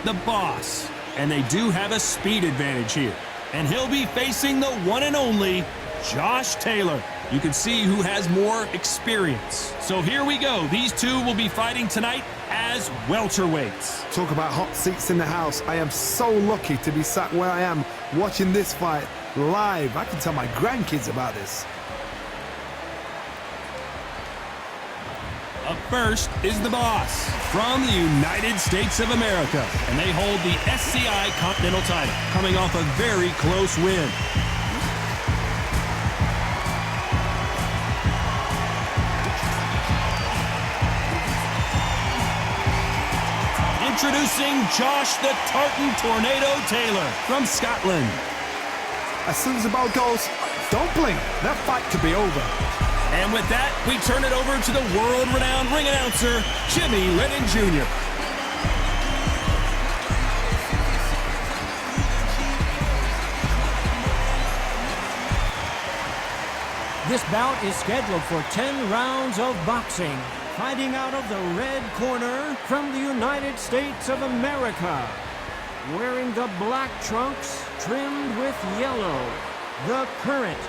the boss. And they do have a speed advantage here. And he'll be facing the one and only Josh Taylor. You can see who has more experience. So here we go. These two will be fighting tonight as welterweights. Talk about hot seats in the house. I am so lucky to be sat where I am watching this fight live. I can tell my grandkids about this. Up first is the boss from the United States of America, and they hold the SCI Continental title, coming off a very close win. Introducing Josh the Tartan Tornado Taylor from Scotland. As soon as the ball goes, don't blink. That fight could be over. And with that, we turn it over to the world-renowned ring announcer, Jimmy Lennon Jr. This bout is scheduled for 10 rounds of boxing. Fighting out of the red corner from the United States of America. Wearing the black trunks trimmed with yellow, the current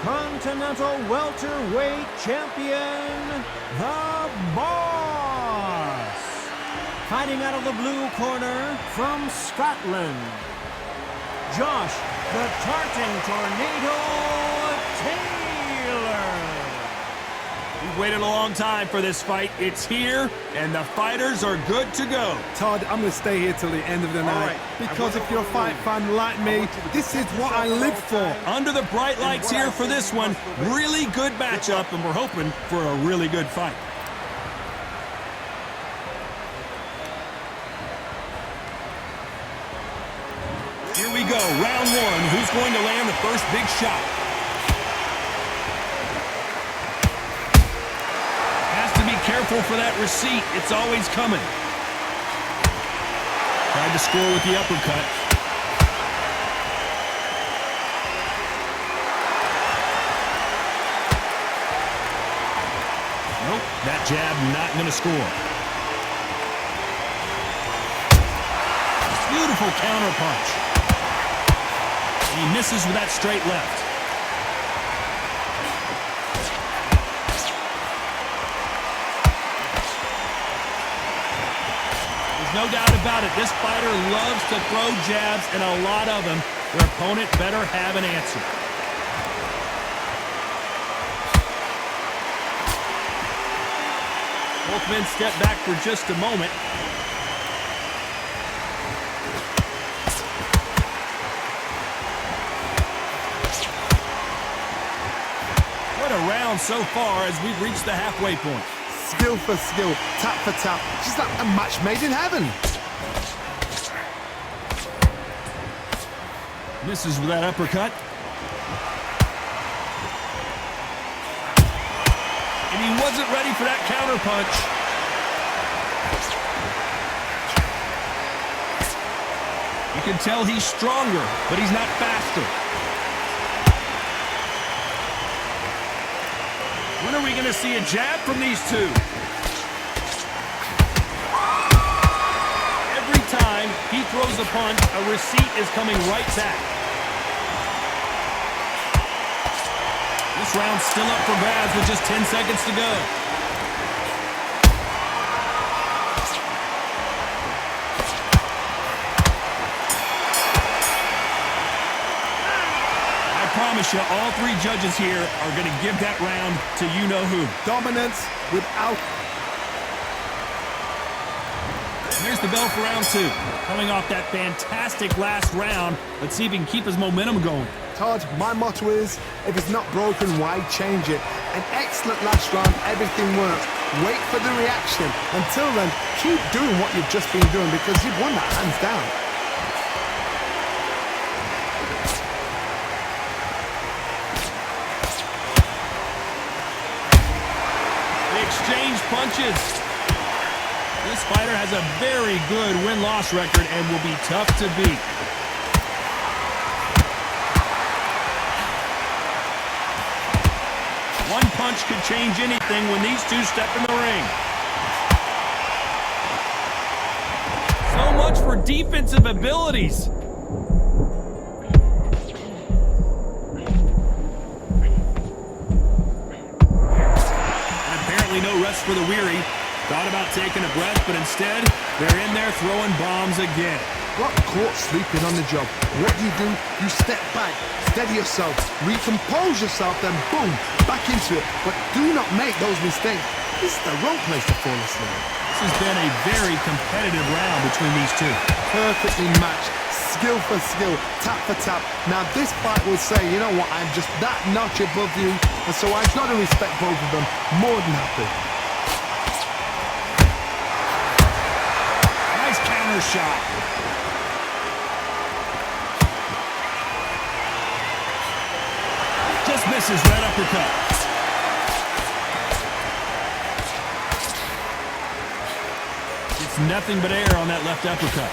Continental Welterweight Champion, the Boss. Fighting out of the blue corner from Scotland, Josh the Tartan Tornado Taylor. We've waited a long time for this fight. It's here, and the fighters are good to go. Todd, I'm going to stay here till the end of the night. Because if you're a fight fan like me, this is what I live for. Under the bright lights here for this one, really good matchup, and we're hoping for a really good fight. Here we go, round one. Who's going to land the first big shot? Careful for that receipt. It's always coming. Tried to score with the uppercut. Nope, that jab not going to score. Beautiful counter punch. He misses with that straight left. No doubt about it, this fighter loves to throw jabs, and a lot of them. Their opponent better have an answer. Both men step back for just a moment. What a round so far as we've reached the halfway point. Skill for skill, tap for tap, just like a match made in heaven. Misses with that uppercut. And he wasn't ready for that counter punch. You can tell he's stronger, but he's not faster. When are we going to see a jab from these two? Every time he throws a punch, a receipt is coming right back. This round's still up for grabs with just 10 seconds to go. I promise you, all three judges here are going to give that round to you-know-who. Dominance without... Here's the bell for round two. Coming off that fantastic last round, let's see if he can keep his momentum going. Todd, my motto is, if it's not broken, why change it? An excellent last round, everything worked. Wait for the reaction. Until then, keep doing what you've just been doing because you've won that hands down. They exchange punches. This fighter has a very good win-loss record and will be tough to beat. One punch could change anything when these two step in the ring. So so much for defensive abilities. And apparently no rest for the weary. Thought about taking a breath, but instead, they're in there throwing bombs again. Got caught sleeping on the job. What do? You step back, steady yourself, recompose yourself, then boom, back into it. But do not make those mistakes. This is the wrong place to fall asleep. This has been a very competitive round between these two. Perfectly matched, skill for skill, tap for tap. Now this fight will say, you know what, I'm just that notch above you, and so I've got to respect both of them more than happy. Nice counter shot. Just misses right uppercut. It's nothing but air on that left uppercut.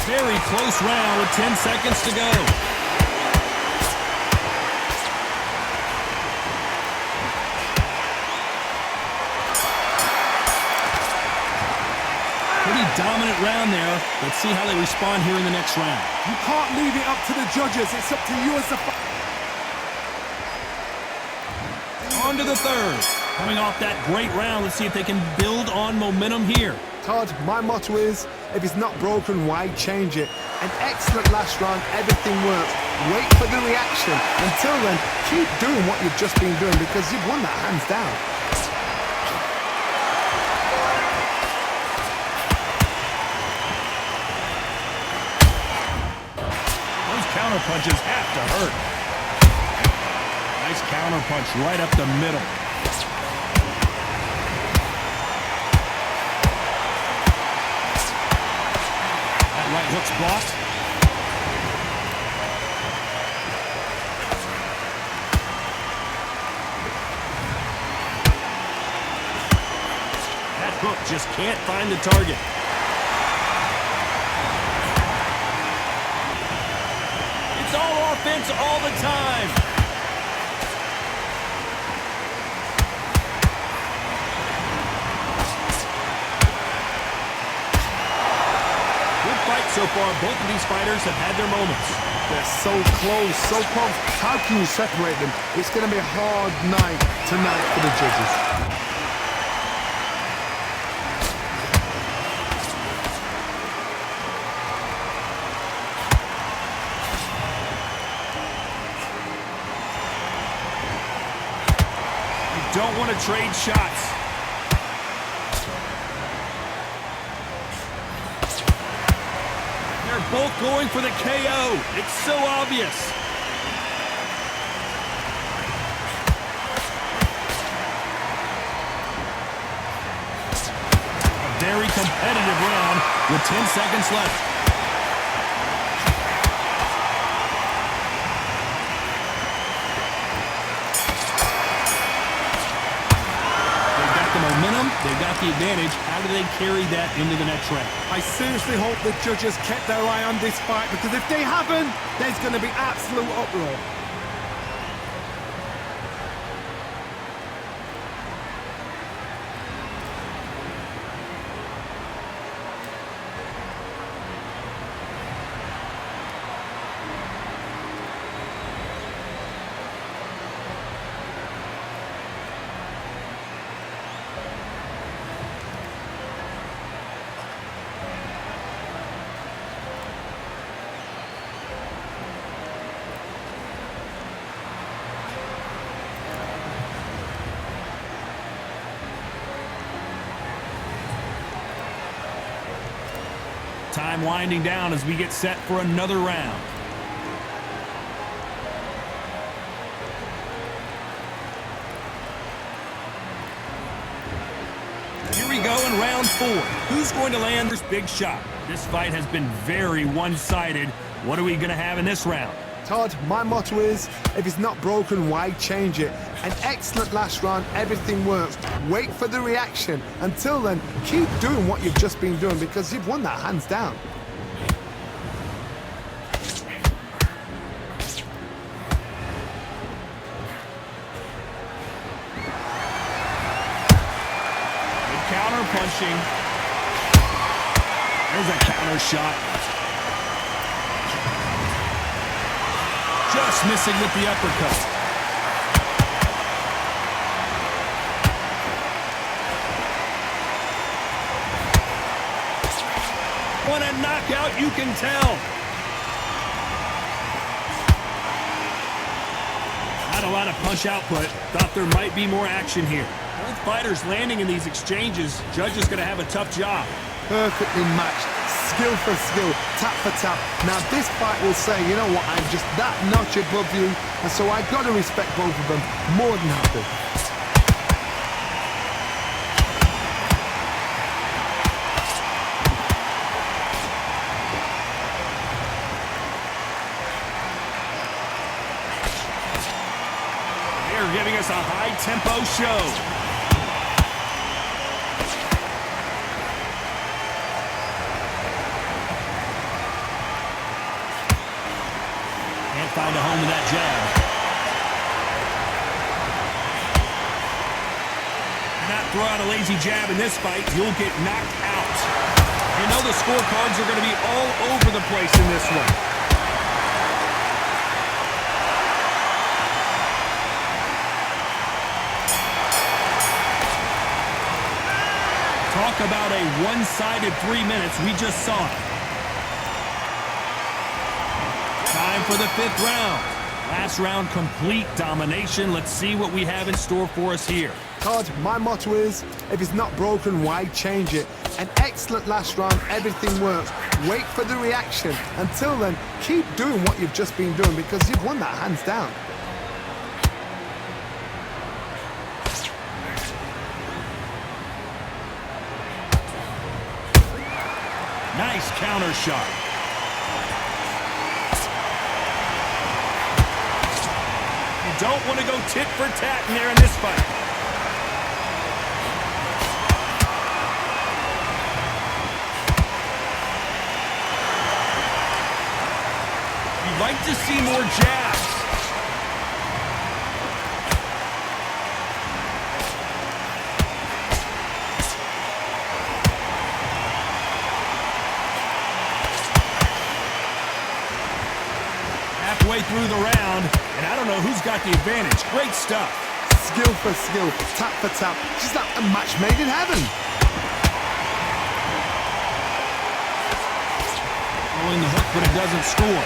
Very close round with 10 seconds to go. Pretty dominant round there. Let's see how they respond here in the next round. You can't leave it up to the judges. It's up to you as the On to the third. Coming off that great round, let's see if they can build on momentum here. Todd, my motto is, if it's not broken, why change it? An excellent last round, everything works. Wait for the reaction. Until then, keep doing what you've just been doing because you've won that hands down. Those counter punches have to hurt. Nice counter punch right up the middle. That right hook's blocked. That hook just can't find the target. It's all offense all the time. So far, both of these fighters have had their moments. They're so close, so close. How can you separate them? It's going to be a hard night tonight for the judges. You don't want to trade shots. They're both going for the KO. It's so obvious. A very competitive round with 10 seconds left. Momentum, they've got the advantage. How do they carry that into the next round? I seriously hope the judges kept their eye on this fight because if they haven't, there's going to be absolute uproar. Time winding down as we get set for another round. Here we go in round 4. Who's going to land this big shot? This fight has been very one-sided. What are we going to have in this round? Todd, my motto is, if it's not broken, why change it? An excellent last round, everything works. Wait for the reaction. Until then, keep doing what you've just been doing because you've won that hands down. Good counter punch finishing. There's a counter shot. Just missing with the uppercut. What a knockout, you can tell. Not a lot of punch output. Thought there might be more action here. Both fighters landing in these exchanges. Judge is going to have a tough job. Perfectly matched, skill for skill, tap for tap. Now this fight will say, you know what, I'm just that notch above you, and so I got to respect both of them more than happy. They're giving us a high-tempo show. Find a home with that jab. Do not throw out a lazy jab in this fight. You'll get knocked out. You know the scorecards are going to be all over the place in this one. Talk about a one-sided 3 minutes. We just saw it. Time for the 5th round. Last round, complete domination. Let's see what we have in store for us here. Todd, my motto is, if it's not broken, why change it? An excellent last round, everything works. Wait for the reaction. Until then, keep doing what you've just been doing because you've won that hands down. Nice counter shot. Don't want to go tit for tat in there in this fight. You'd like to see more jabs. Halfway through the round. And I don't know who's got the advantage. Great stuff. Skill for skill, tap for tap. Just like a match made in heaven. Throwing the hook, but it doesn't score.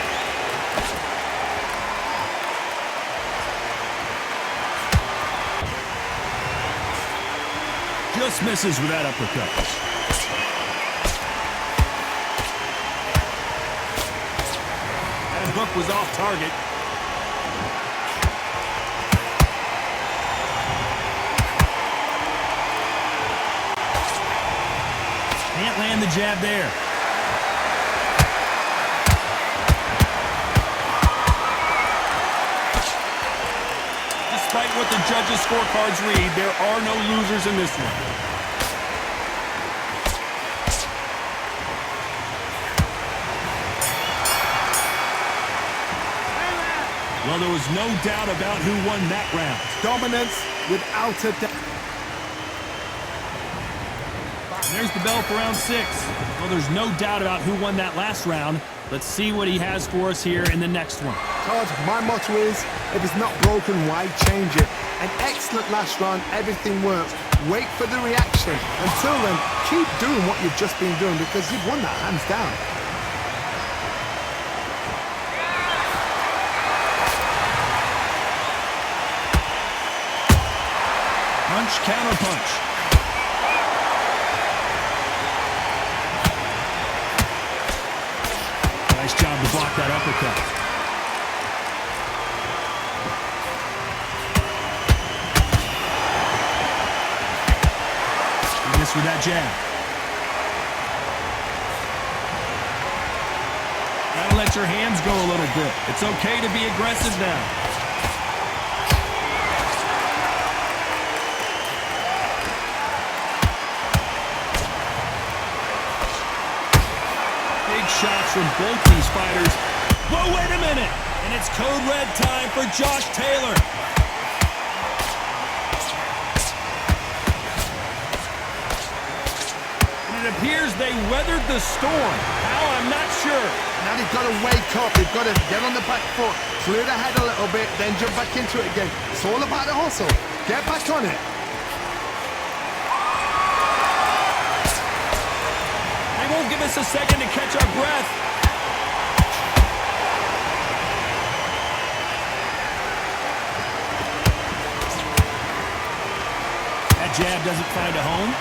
Just misses with that uppercut. That hook was off target. Can't land the jab there. Despite what the judges' scorecards read, there are no losers in this one. Well, there was no doubt about who won that round. Dominance without a doubt. There's the bell for round 6. Well, there's no doubt about who won that last round. Let's see what he has for us here in the next one. Todd, my motto is, if it's not broken, why change it? An excellent last round, everything works. Wait for the reaction. Until then, keep doing what you've just been doing because you've won that hands down. Punch, counter punch. Nice job to block that uppercut. He missed with that jab. Gotta let your hands go a little bit. It's okay to be aggressive now. Shots from both these fighters. Whoa, wait a minute! And it's code red time for Josh Taylor. it appears they weathered the storm. How, I'm not sure. Now they've got to wake up. They've got to get on the back foot, clear the head a little bit, then jump back into it again. It's all about the hustle. Get back on it. They won't give us a second to catch our breath. That jab doesn't find a home.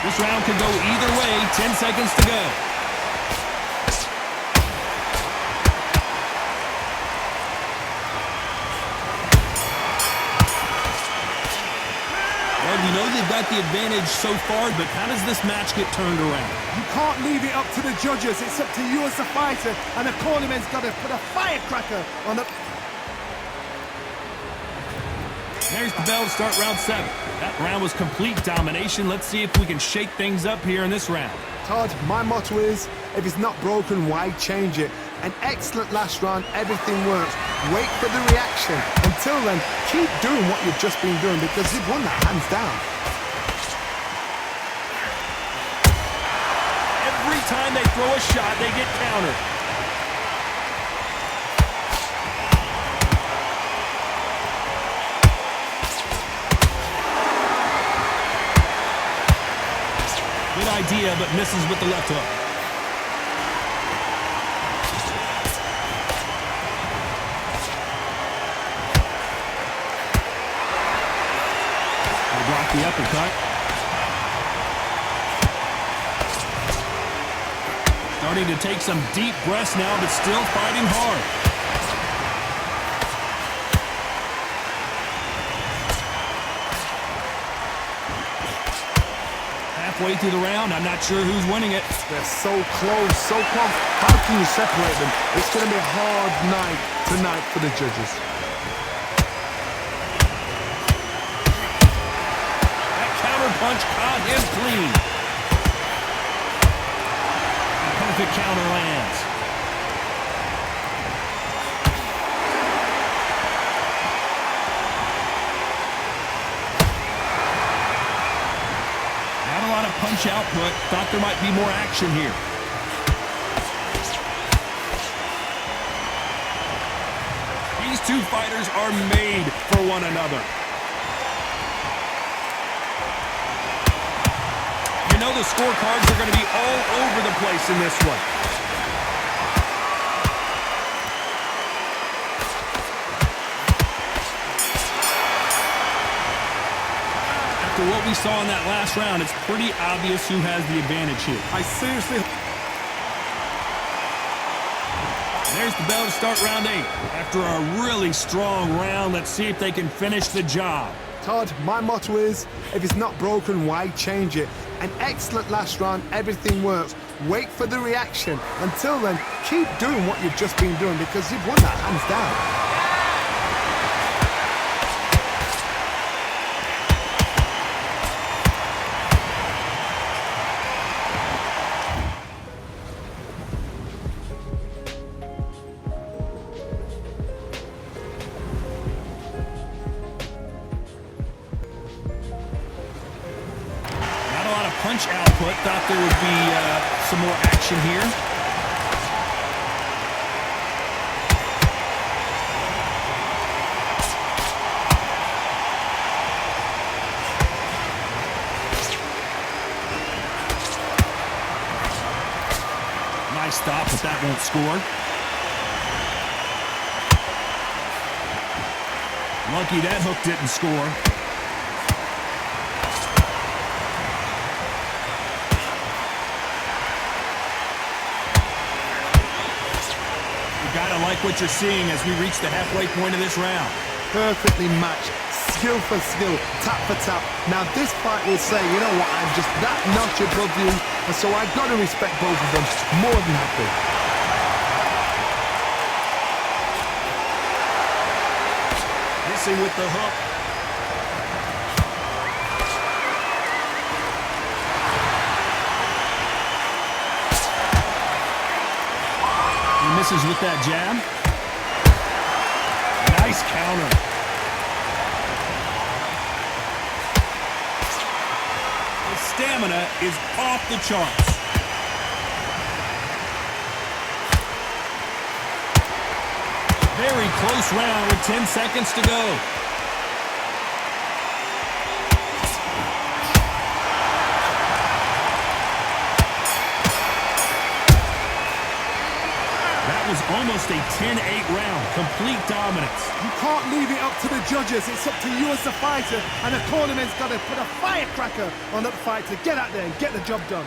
This round could go either way. 10 seconds to go. Well, we know they've got the advantage so far, but how does this match get turned around? You can't leave it up to the judges. It's up to you as the fighter, and the cornerman's got to put a firecracker on the... There's the bell to start round 7. That round was complete domination. Let's see if we can shake things up here in this round. Todd, my motto is, if it's not broken, why change it? An excellent last round, everything works. Wait for the reaction. Until then, keep doing what you've just been doing because you've won that hands down. Every time they throw a shot, they get countered. Good idea, but misses with the left hook. They block the uppercut. Starting to take some deep breaths now, but still fighting hard. Halfway through the round, I'm not sure who's winning it. They're so close, so close. How can you separate them? It's going to be a hard night tonight for the judges. That counter punch caught him clean. The perfect counter lands. Punch output. Thought there might be more action here. These two fighters are made for one another. You know the scorecards are going to be all over the place in this one. After what we saw in that last round, it's pretty obvious who has the advantage here. I seriously... There's the bell to start round 8. After a really strong round, let's see if they can finish the job. Todd, my motto is, if it's not broken, why change it? An excellent last round, everything works. Wait for the reaction. Until then, keep doing what you've just been doing because you've won that hands down. Punch output. Thought there would be some more action here. Nice stop, but that won't score. Lucky that hook didn't score. Gotta like what you're seeing as we reach the halfway point of this round. Perfectly matched, skill for skill, tap for tap. Now this fight will say, you know what, I'm just that notch above you, and so I've got to respect both of them more than happy. Missing with the hook. Misses with that jab. Nice counter. stamina is off the charts. Very close round with 10 seconds to go. That was almost a 10-8 round. Complete dominance. You can't leave it up to the judges. It's up to you as the fighter, and the tournament's got to put a firecracker on that fight to get out there and get the job done.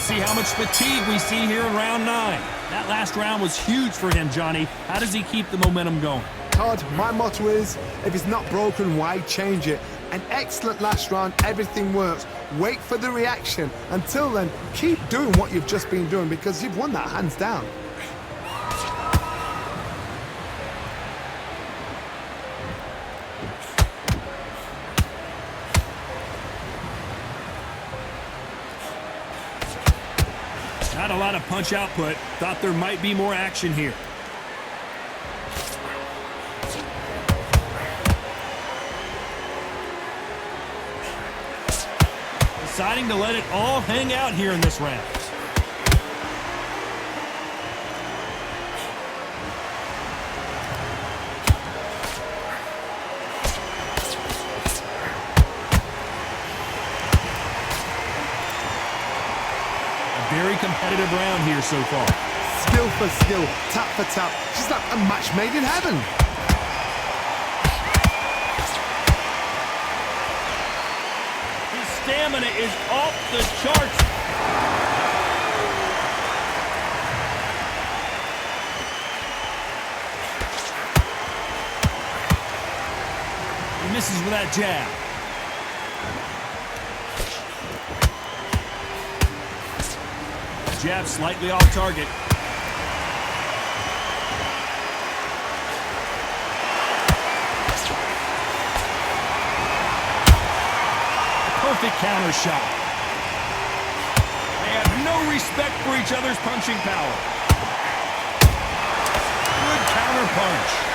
See how much fatigue we see here in round 9. That last round was huge for him, Johnny. How does he keep the momentum going? Todd, my motto is, if it's not broken, why change it? An excellent last round, everything works. Wait for the reaction. Until then, keep doing what you've just been doing because you've won that hands down. Not a lot of punch output. Thought there might be more action here. Deciding to let it all hang out here in this round. Very competitive round here so far. Skill for skill, tap for tap, just like a match made in heaven. His stamina is off the charts. He misses with that jab. Jab slightly off target. Perfect counter shot. They have no respect for each other's punching power. Good counter punch.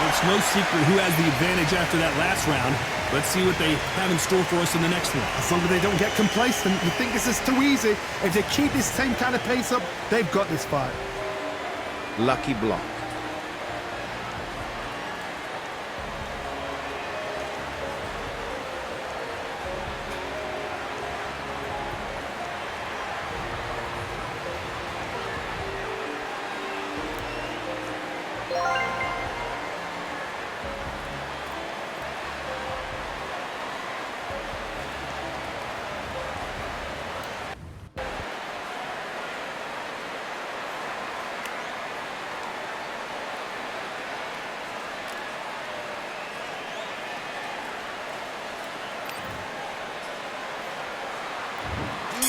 It's no secret who has the advantage after that last round. Let's see what they have in store for us in the next one. As long as they don't get complacent, you think this is too easy. If they keep this same kind of pace up, they've got this fight. Lucky block.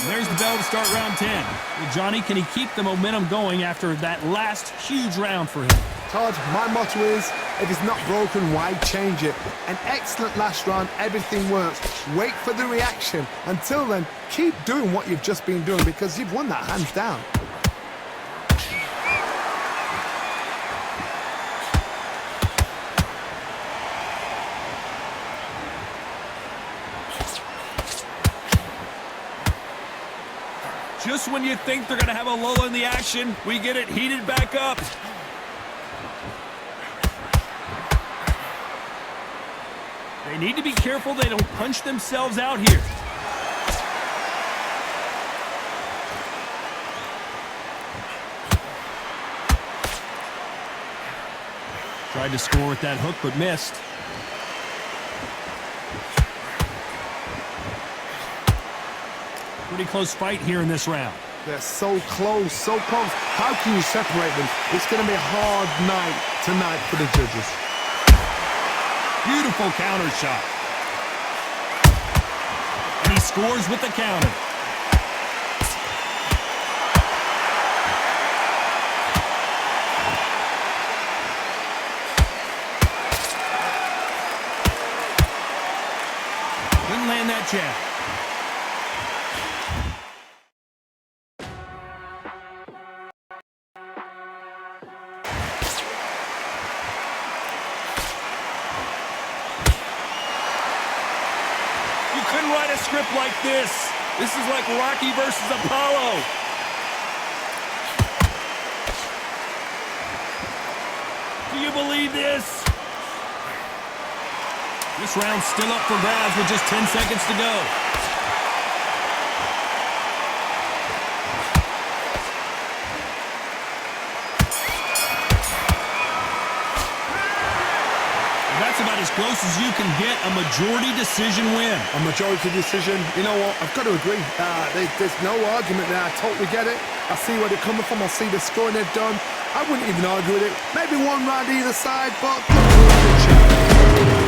There's the bell to start round 10. Well, Johnny, can he keep the momentum going after that last huge round for him? Todd, my motto is, if it's not broken, why change it? An excellent last round, everything works. Wait for the reaction. Until then, keep doing what you've just been doing because you've won that hands down. Just when you think they're going to have a lull in the action, we get it heated back up. They need to be careful they don't punch themselves out here. Tried to score with that hook, but missed. Pretty close fight here in this round. They're so close, so close. How can you separate them? It's going to be a hard night tonight for the judges. Beautiful counter shot. And he scores with the counter. Couldn't land that jab. You couldn't write a script like this. This is like Rocky versus Apollo. Do you believe this? This round's still up for grabs with just 10 seconds to go. That's about as close as you can get a majority decision win. A majority decision, you know what, I've got to agree. There's no argument there. I totally get it. I see where they're coming from. I see the scoring they've done. I wouldn't even argue with it. Maybe one round either side, but good champ.